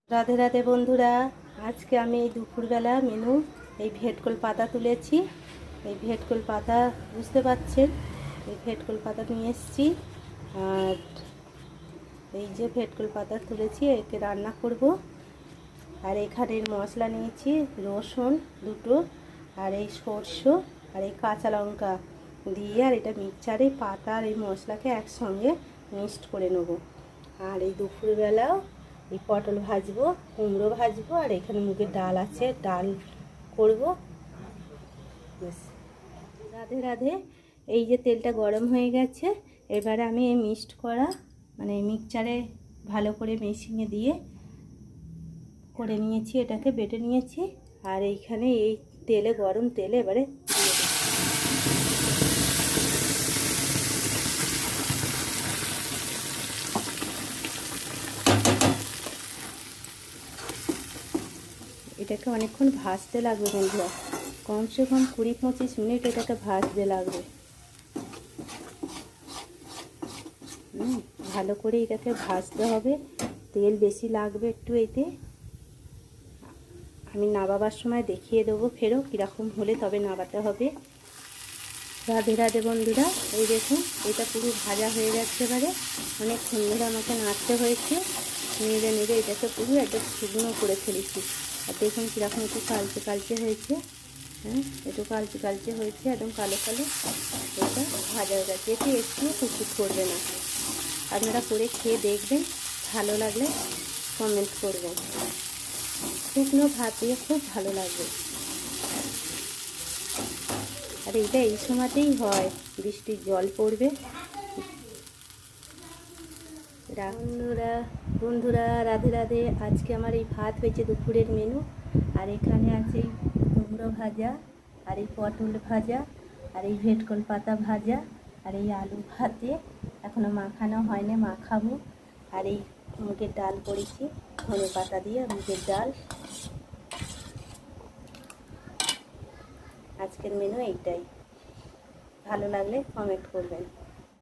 রাধে রাধে বন্ধুরা, আজকে আমি এই দুপুরবেলা মেনু এই ভেটকল পাতা তুলেছি। এই ভেটকল পাতা বুঝতে পারছেন, এই ভেটকল পাতা নিয়ে এসেছি। আর এই যে ভেটকল পাতা তুলেছি, একে রান্না করব। আর এখানের মশলা নিয়েছি রসুন দুটো, আর এই সরষে আর এই কাঁচা লঙ্কা দিয়ে, আর এটা মিক্সচারে পাতা আর এই মশলাকে একসঙ্গে মিক্সড করে নেব। আর এই দুপুরবেলাও এই পটল ভাজবো, কুমড়ো ভাজবো, আর এখানে মুগের ডাল আছে, ডাল করব। ব্যাস। রাধে রাধে। এই যে তেলটা গরম হয়ে গেছে, এবারে আমি এই মিক্সড করা মানে মিক্সচারে ভালো করে মেশিনে দিয়ে করে নিয়েছি, এটাকে বেটে নিয়েছি। আর এইখানে এই তেলে, গরম তেলে এবারে দিয়ে দেব। এটাকে অনেকক্ষণ ভাজতে লাগবে বন্ধুরা, কমসে কম 20-25 মিনিট এটাকে ভাজতে লাগবে। ভালো করে এটাকে ভাজতে হবে, তেল বেশি লাগবে একটু এতে। আমি নাবাবার সময় দেখিয়ে দেবো ফেরো কীরকম হলে তবে নাবাতে হবে। রাধে রাধে বন্ধুরা, এই দেখুন এটা পুরো ভাজা হয়ে যাচ্ছে। এবারে অনেকক্ষণ ধরে আমাকে নাড়তে হয়েছে, নেড়ে নেড়ে এটাকে পুরো একদম শুকনো করে ফেলেছি। আর দেখুন কীরকম একটু কালচে কালচে হয়েছে। একটু কালচে কালচে হয়েছে, একদম কালো কালো। এটা ভাজা হয়ে গেছে, এটি একটু কুচকুচ করবে না। আপনারা করে খেয়ে দেখবেন, ভালো লাগলে কমেন্ট করবেন। শুকনো ভাত দিয়ে খুব ভালো লাগবে। আর এইটা এই সময়তেই হয়, বৃষ্টির জল পড়বে। বন্ধুরা রাধে রাধে। আজকে আমার এই ভাত হয়েছে দুপুরের মেনু। আর এখানে আছে এই কুমড়ো ভাজা, আর এই পটল ভাজা, আর এই ভেটকল পাতা ভাজা, আর এই আলু ভাতে এখনও মাখানো হয়নি, মাখাবো। আর এই মুগের ডাল করেছি, ধনে পাতা দিয়ে মুগের ডাল। আজকের মেনু এইটাই। ভালো লাগলে কমেন্ট করবেন।